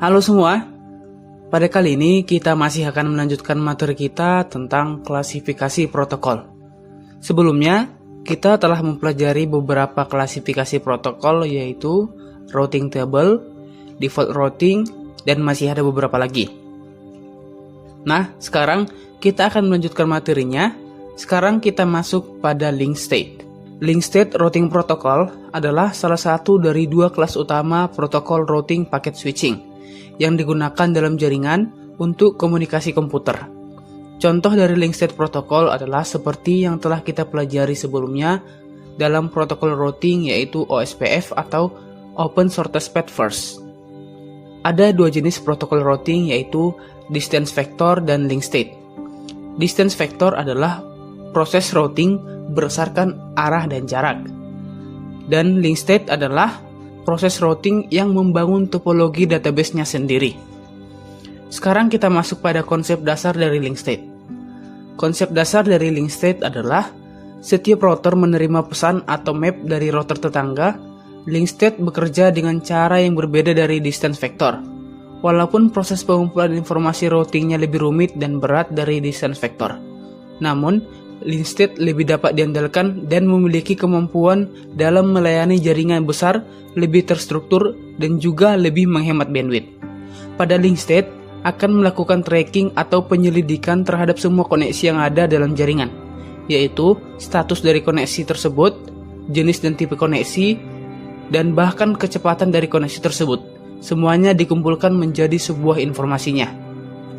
Halo semua, pada kali ini kita masih akan melanjutkan materi kita tentang klasifikasi protokol. Sebelumnya, kita telah mempelajari beberapa klasifikasi protokol yaitu routing table, default routing, dan masih ada beberapa lagi. Nah, sekarang kita akan melanjutkan materinya. Sekarang kita masuk pada link state. Link state routing protocol adalah salah satu dari dua kelas utama protokol routing packet switching yang digunakan dalam jaringan untuk komunikasi komputer. Contoh dari link state protokol adalah seperti yang telah kita pelajari sebelumnya dalam protokol routing yaitu OSPF atau Open Shortest Path First. Ada dua jenis protokol routing yaitu distance vector dan link state. Distance vector adalah proses routing berdasarkan arah dan jarak. Dan link state adalah proses routing yang membangun topologi database-nya sendiri. Sekarang kita masuk pada konsep dasar dari link state. Konsep dasar dari link state adalah setiap router menerima pesan atau map dari router tetangga. Link state bekerja dengan cara yang berbeda dari distance vector. Walaupun proses pengumpulan informasi routingnya lebih rumit dan berat dari distance vector. Namun, link state lebih dapat diandalkan dan memiliki kemampuan dalam melayani jaringan besar, lebih terstruktur, dan juga lebih menghemat bandwidth. Pada link state, akan melakukan tracking atau penyelidikan terhadap semua koneksi yang ada dalam jaringan, yaitu status dari koneksi tersebut, jenis dan tipe koneksi, dan bahkan kecepatan dari koneksi tersebut. Semuanya dikumpulkan menjadi sebuah informasinya.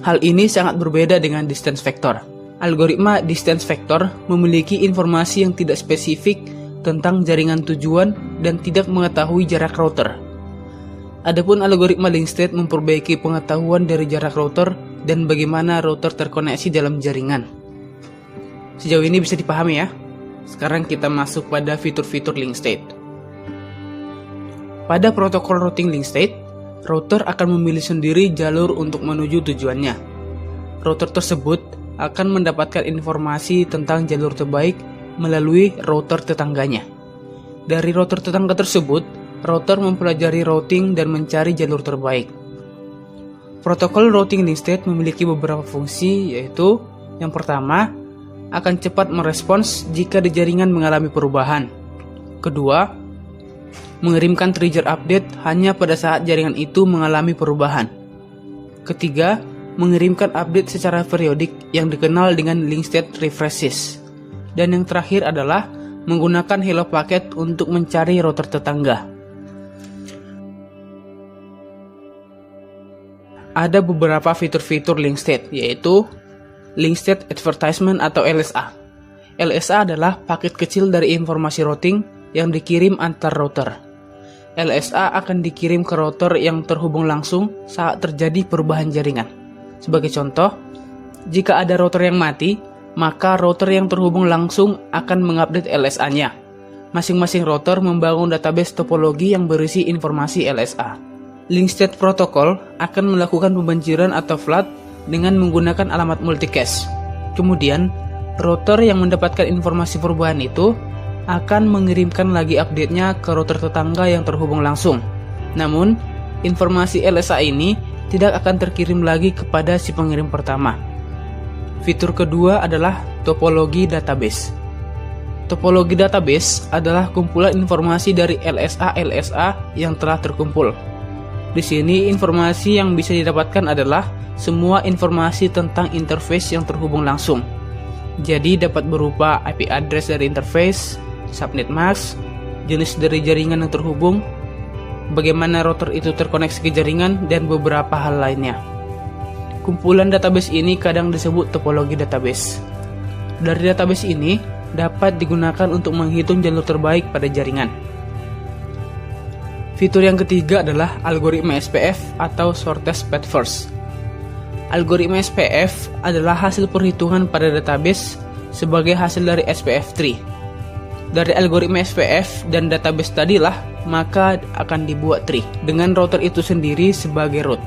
Hal ini sangat berbeda dengan distance vector. Algoritma distance vector memiliki informasi yang tidak spesifik tentang jaringan tujuan dan tidak mengetahui jarak router. Adapun algoritma link state memperbaiki pengetahuan dari jarak router dan bagaimana router terkoneksi dalam jaringan. Sejauh ini bisa dipahami ya? Sekarang kita masuk pada fitur-fitur link state. Pada protokol routing link state, router akan memilih sendiri jalur untuk menuju tujuannya. Router tersebut akan mendapatkan informasi tentang jalur terbaik melalui router tetangganya. Dari router tetangga tersebut, router mempelajari routing dan mencari jalur terbaik. Protokol routing link state memiliki beberapa fungsi, yaitu yang pertama, akan cepat merespons jika di jaringan mengalami perubahan. Kedua, mengirimkan trigger update hanya pada saat jaringan itu mengalami perubahan. Ketiga, mengirimkan update secara periodik yang dikenal dengan link state refreshes. Dan yang terakhir adalah menggunakan hello packet untuk mencari router tetangga. Ada beberapa fitur-fitur link state, yaitu link state advertisement atau LSA. LSA adalah paket kecil dari informasi routing yang dikirim antar router. LSA akan dikirim ke router yang terhubung langsung saat terjadi perubahan jaringan. Sebagai contoh, jika ada router yang mati, maka router yang terhubung langsung akan mengupdate LSA-nya. Masing-masing router membangun database topologi yang berisi informasi LSA. Link state protocol akan melakukan pembanjiran atau flood dengan menggunakan alamat multicast. Kemudian, router yang mendapatkan informasi perubahan itu akan mengirimkan lagi update-nya ke router tetangga yang terhubung langsung. Namun, informasi LSA ini tidak akan terkirim lagi kepada si pengirim pertama. Fitur kedua adalah topologi database. Topologi database adalah kumpulan informasi dari LSA yang telah terkumpul. Di sini informasi yang bisa didapatkan adalah semua informasi tentang interface yang terhubung langsung. Jadi dapat berupa IP address dari interface, subnet mask, jenis dari jaringan yang terhubung, bagaimana router itu terkoneksi ke jaringan, dan beberapa hal lainnya. Kumpulan database ini kadang disebut topologi database. Dari database ini dapat digunakan untuk menghitung jalur terbaik pada jaringan. Fitur yang ketiga adalah algoritma SPF atau Shortest Path First. Algoritma SPF adalah hasil perhitungan pada database sebagai hasil dari SPF tree. Dari algoritma SPF dan database tadilah, maka akan dibuat tree dengan router itu sendiri sebagai root.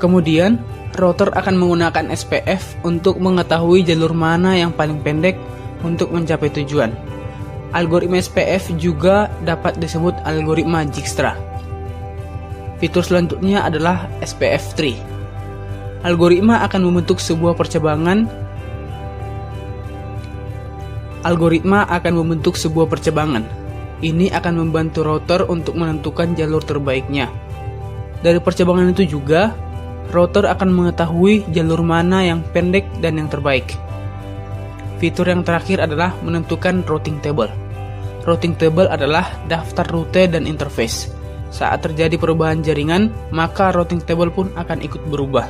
Kemudian, router akan menggunakan SPF untuk mengetahui jalur mana yang paling pendek untuk mencapai tujuan. Algoritma SPF juga dapat disebut algoritma Dijkstra. Fitur selanjutnya adalah SPF tree. Algoritma akan membentuk sebuah percabangan. Ini akan membantu router untuk menentukan jalur terbaiknya. Dari percabangan itu juga, router akan mengetahui jalur mana yang pendek dan yang terbaik. Fitur yang terakhir adalah menentukan routing table. Routing table adalah daftar rute dan interface. Saat terjadi perubahan jaringan, maka routing table pun akan ikut berubah.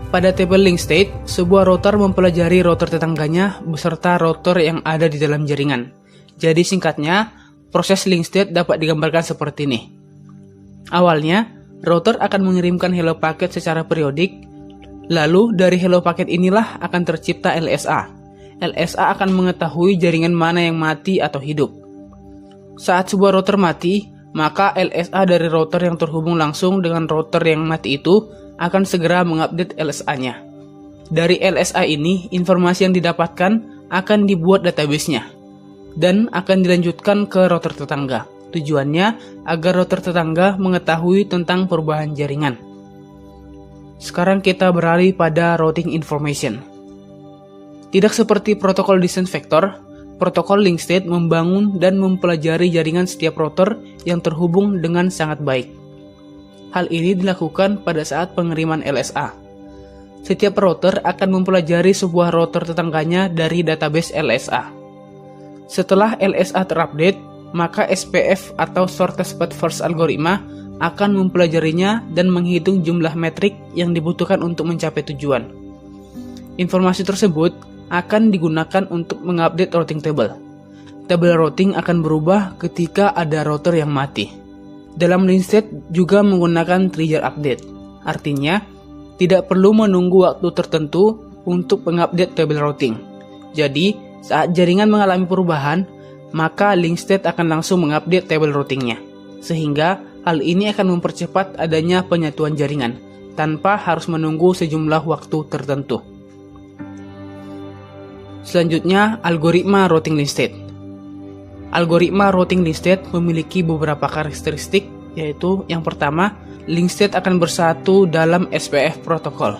Pada tabel link state, sebuah router mempelajari router tetangganya beserta router yang ada di dalam jaringan. Jadi singkatnya, proses link state dapat digambarkan seperti ini. Awalnya, router akan mengirimkan hello packet secara periodik, lalu dari hello packet inilah akan tercipta LSA. LSA akan mengetahui jaringan mana yang mati atau hidup. Saat sebuah router mati, maka LSA dari router yang terhubung langsung dengan router yang mati itu akan segera mengupdate LSA-nya. Dari LSA ini, informasi yang didapatkan akan dibuat database-nya dan akan dilanjutkan ke router tetangga. Tujuannya agar router tetangga mengetahui tentang perubahan jaringan. Sekarang kita beralih pada routing information. Tidak seperti protokol distance vector, protokol link state membangun dan mempelajari jaringan setiap router yang terhubung dengan sangat baik. Hal ini dilakukan pada saat pengiriman LSA. Setiap router akan mempelajari sebuah router tetangganya dari database LSA. Setelah LSA terupdate, maka SPF atau Shortest Path First algoritma akan mempelajarinya dan menghitung jumlah metrik yang dibutuhkan untuk mencapai tujuan. Informasi tersebut akan digunakan untuk mengupdate routing table. Tabel routing akan berubah ketika ada router yang mati. Dalam link state juga menggunakan trigger update. Artinya, tidak perlu menunggu waktu tertentu untuk mengupdate tabel routing. Jadi, saat jaringan mengalami perubahan, maka link state akan langsung mengupdate tabel routingnya. Sehingga, hal ini akan mempercepat adanya penyatuan jaringan, tanpa harus menunggu sejumlah waktu tertentu. Selanjutnya, algoritma routing link state. Algoritma routing link state memiliki beberapa karakteristik, yaitu yang pertama, link state akan bersatu dalam SPF protokol.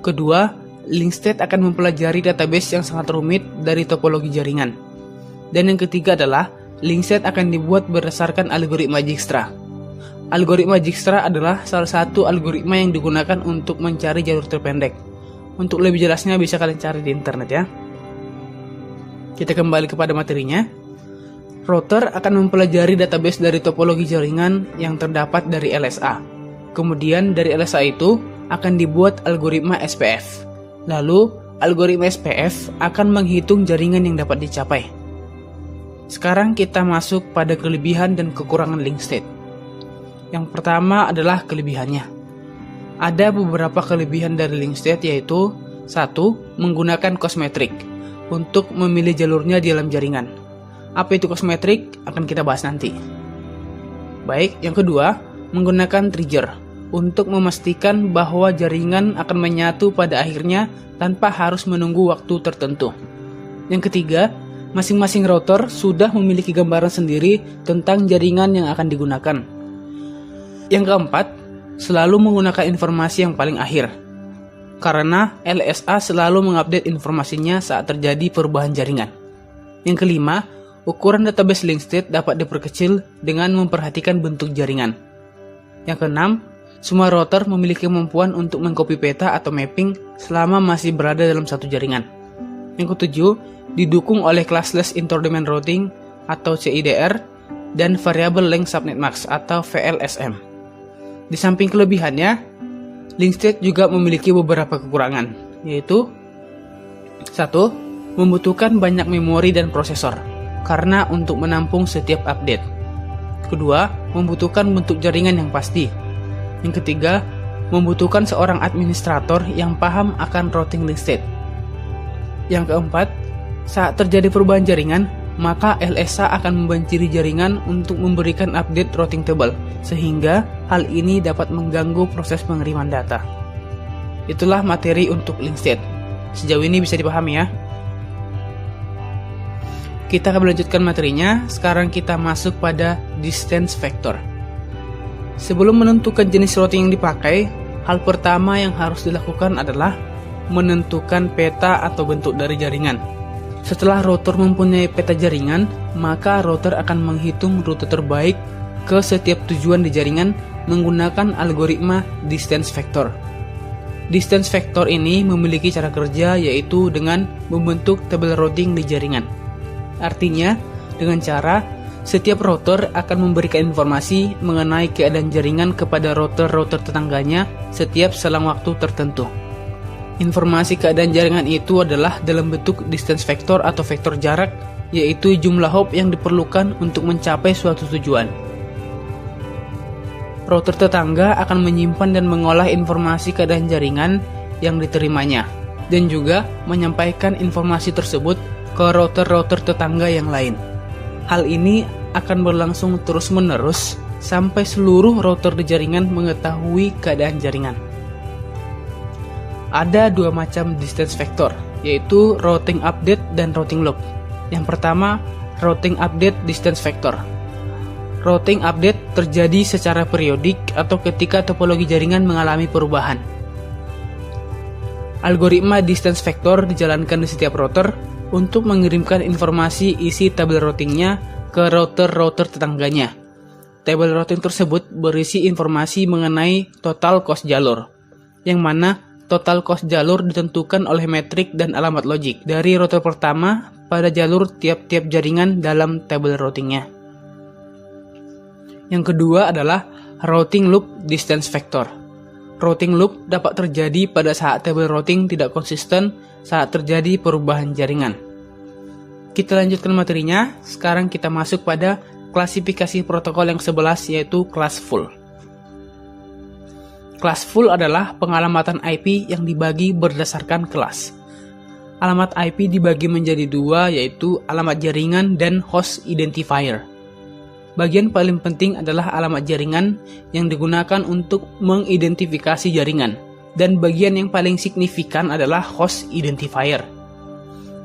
Kedua, link state akan mempelajari database yang sangat rumit dari topologi jaringan. Dan yang ketiga adalah, link state akan dibuat berdasarkan algoritma Dijkstra. Algoritma Dijkstra adalah salah satu algoritma yang digunakan untuk mencari jalur terpendek. Untuk lebih jelasnya bisa kalian cari di internet ya. Kita kembali kepada materinya. Router akan mempelajari database dari topologi jaringan yang terdapat dari LSA. Kemudian dari LSA itu akan dibuat algoritma SPF. Lalu, algoritma SPF akan menghitung jaringan yang dapat dicapai. Sekarang kita masuk pada kelebihan dan kekurangan link state. Yang pertama adalah kelebihannya. Ada beberapa kelebihan dari link state, yaitu 1. Menggunakan cosmetric untuk memilih jalurnya di dalam jaringan. Apa itu cosmetric? Akan kita bahas nanti. Baik, yang kedua, menggunakan trigger untuk memastikan bahwa jaringan akan menyatu pada akhirnya tanpa harus menunggu waktu tertentu. Yang ketiga, masing-masing router sudah memiliki gambaran sendiri tentang jaringan yang akan digunakan. Yang keempat, selalu menggunakan informasi yang paling akhir, karena LSA selalu mengupdate informasinya saat terjadi perubahan jaringan. Yang kelima, ukuran database link state dapat diperkecil dengan memperhatikan bentuk jaringan. Yang keenam, semua router memiliki kemampuan untuk mengcopy peta atau mapping selama masih berada dalam satu jaringan. Yang ketujuh, didukung oleh classless interdomain routing atau CIDR dan variable length subnet max atau VLSM. Di samping kelebihannya, link state juga memiliki beberapa kekurangan, yaitu 1. Membutuhkan banyak memori dan prosesor, karena untuk menampung setiap update. Kedua, membutuhkan bentuk jaringan yang pasti. Yang ketiga, membutuhkan seorang administrator yang paham akan routing link state. Yang keempat, saat terjadi perubahan jaringan, maka LSA akan membanjiri jaringan untuk memberikan update routing table, sehingga hal ini dapat mengganggu proses pengiriman data. Itulah materi untuk link state. Sejauh ini bisa dipahami ya. Kita akan melanjutkan materinya. Sekarang kita masuk pada distance vector. Sebelum menentukan jenis routing yang dipakai, hal pertama yang harus dilakukan adalah menentukan peta atau bentuk dari jaringan. Setelah router mempunyai peta jaringan, maka router akan menghitung rute terbaik ke setiap tujuan di jaringan menggunakan algoritma distance vector. Distance vector ini memiliki cara kerja yaitu dengan membentuk tabel routing di jaringan. Artinya, dengan cara setiap router akan memberikan informasi mengenai keadaan jaringan kepada router-router tetangganya setiap selang waktu tertentu. Informasi keadaan jaringan itu adalah dalam bentuk distance vector atau vektor jarak, yaitu jumlah hop yang diperlukan untuk mencapai suatu tujuan. Router tetangga akan menyimpan dan mengolah informasi keadaan jaringan yang diterimanya, dan juga menyampaikan informasi tersebut ke router-router tetangga yang lain. Hal ini akan berlangsung terus-menerus sampai seluruh router di jaringan mengetahui keadaan jaringan. Ada dua macam distance vector, yaitu routing update dan routing loop. Yang pertama, routing update distance vector. Routing update terjadi secara periodik atau ketika topologi jaringan mengalami perubahan. Algoritma distance vector dijalankan di setiap router untuk mengirimkan informasi isi tabel routingnya ke router-router tetangganya. Tabel routing tersebut berisi informasi mengenai total cost jalur, yang mana total cost jalur ditentukan oleh metrik dan alamat logik dari router pertama pada jalur tiap-tiap jaringan dalam tabel routingnya. Yang kedua adalah routing loop distance vector. Routing loop dapat terjadi pada saat tabel routing tidak konsisten saat terjadi perubahan jaringan. Kita lanjutkan materinya. Sekarang kita masuk pada klasifikasi protokol yang 11, yaitu classful. Classful adalah pengalamatan IP yang dibagi berdasarkan kelas. Alamat IP dibagi menjadi dua, yaitu alamat jaringan dan host identifier. Bagian paling penting adalah alamat jaringan yang digunakan untuk mengidentifikasi jaringan, dan bagian yang paling signifikan adalah host identifier.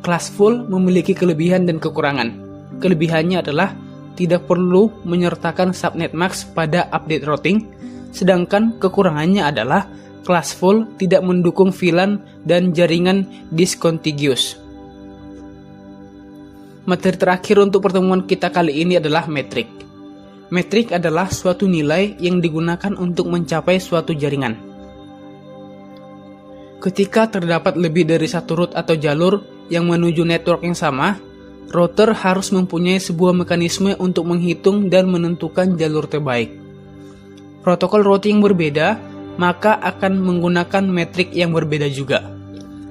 Classful memiliki kelebihan dan kekurangan. Kelebihannya adalah tidak perlu menyertakan subnet mask pada update routing, sedangkan kekurangannya adalah classful tidak mendukung VLAN dan jaringan discontiguous. Materi terakhir untuk pertemuan kita kali ini adalah metrik. Metrik adalah suatu nilai yang digunakan untuk mencapai suatu jaringan. Ketika terdapat lebih dari satu route atau jalur yang menuju network yang sama, router harus mempunyai sebuah mekanisme untuk menghitung dan menentukan jalur terbaik. Protokol routing yang berbeda, maka akan menggunakan metrik yang berbeda juga.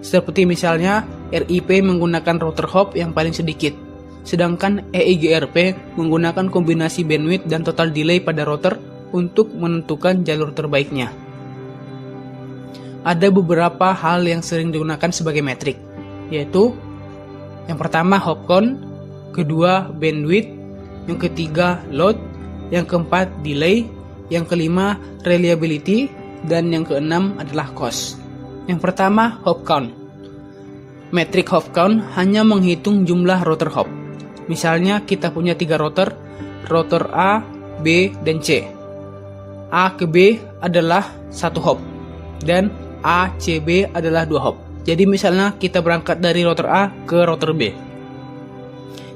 Seperti misalnya, RIP menggunakan router hop yang paling sedikit, sedangkan EIGRP menggunakan kombinasi bandwidth dan total delay pada router untuk menentukan jalur terbaiknya. Ada beberapa hal yang sering digunakan sebagai metrik, yaitu yang pertama hop count, kedua bandwidth, yang ketiga load, yang keempat delay, yang kelima reliability, dan yang keenam adalah cost. Yang pertama hop count. Metrik hop count hanya menghitung jumlah router hop. Misalnya kita punya 3 router, router A, B, dan C. A ke B adalah 1 hop, dan A, C, B adalah 2 hop. Jadi misalnya kita berangkat dari router A ke router B.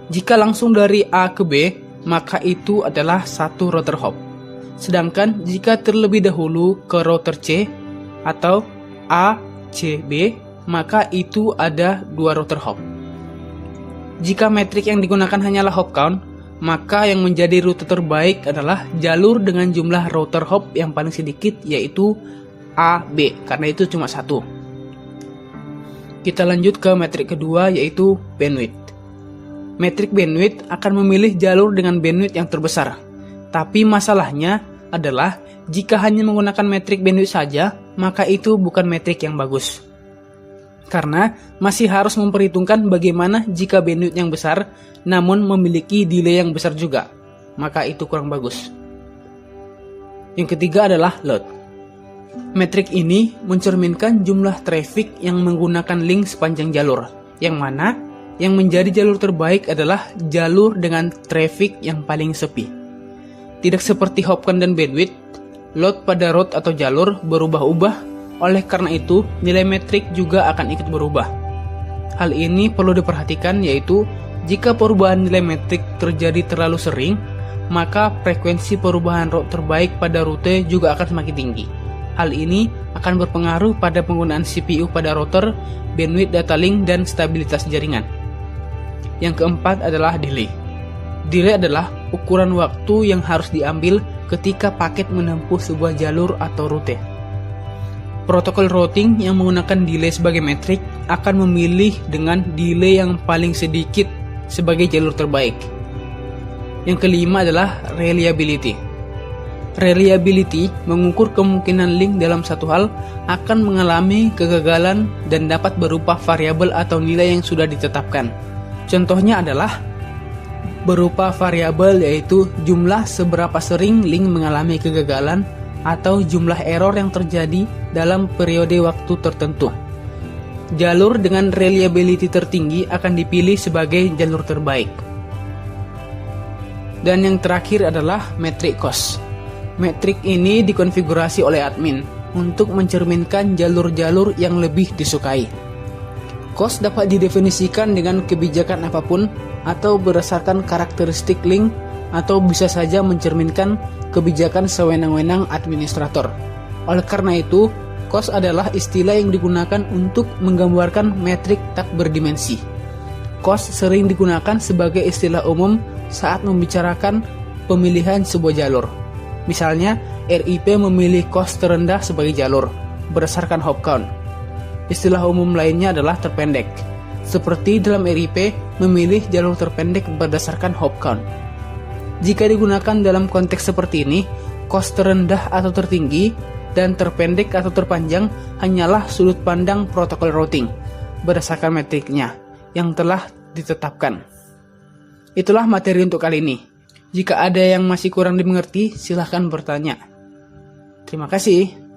Jika langsung dari A ke B, maka itu adalah 1 router hop. Sedangkan jika terlebih dahulu ke router C atau A, C, B, maka itu ada 2 router hop. Jika metrik yang digunakan hanyalah hop count, maka yang menjadi rute terbaik adalah jalur dengan jumlah router hop yang paling sedikit, yaitu A, B, karena itu cuma 1. Kita lanjut ke metrik kedua, yaitu bandwidth. Metrik bandwidth akan memilih jalur dengan bandwidth yang terbesar. Tapi masalahnya adalah jika hanya menggunakan metrik bandwidth saja, maka itu bukan metrik yang bagus. Karena masih harus memperhitungkan bagaimana jika bandwidth yang besar namun memiliki delay yang besar juga, maka itu kurang bagus. Yang ketiga adalah load. Metrik ini mencerminkan jumlah traffic yang menggunakan link sepanjang jalur, yang mana yang menjadi jalur terbaik adalah jalur dengan traffic yang paling sepi. Tidak seperti hop count dan bandwidth, load pada route atau jalur berubah-ubah, oleh karena itu nilai metrik juga akan ikut berubah. Hal ini perlu diperhatikan, yaitu jika perubahan nilai metrik terjadi terlalu sering, maka frekuensi perubahan route terbaik pada rute juga akan semakin tinggi. Hal ini akan berpengaruh pada penggunaan CPU pada router, bandwidth data link, dan stabilitas jaringan. Yang keempat adalah delay. Delay adalah ukuran waktu yang harus diambil ketika paket menempuh sebuah jalur atau rute. Protokol routing yang menggunakan delay sebagai metrik akan memilih dengan delay yang paling sedikit sebagai jalur terbaik. Yang kelima adalah reliability. Reliability mengukur kemungkinan link dalam satu hal akan mengalami kegagalan dan dapat berupa variabel atau nilai yang sudah ditetapkan. Contohnya adalah berupa variabel, yaitu jumlah seberapa sering link mengalami kegagalan atau jumlah error yang terjadi dalam periode waktu tertentu. Jalur dengan reliability tertinggi akan dipilih sebagai jalur terbaik. Dan yang terakhir adalah metric cost. Metrik ini dikonfigurasi oleh admin untuk mencerminkan jalur-jalur yang lebih disukai. Cost dapat didefinisikan dengan kebijakan apapun atau berdasarkan karakteristik link, atau bisa saja mencerminkan kebijakan sewenang-wenang administrator. Oleh karena itu, cost adalah istilah yang digunakan untuk menggambarkan metrik tak berdimensi. Cost sering digunakan sebagai istilah umum saat membicarakan pemilihan sebuah jalur. Misalnya, RIP memilih cost terendah sebagai jalur berdasarkan hop count. Istilah umum lainnya adalah terpendek, seperti dalam RIP memilih jalur terpendek berdasarkan hop count. Jika digunakan dalam konteks seperti ini, cost terendah atau tertinggi dan terpendek atau terpanjang hanyalah sudut pandang protokol routing berdasarkan metriknya yang telah ditetapkan. Itulah materi untuk kali ini. Jika ada yang masih kurang dimengerti, silahkan bertanya. Terima kasih.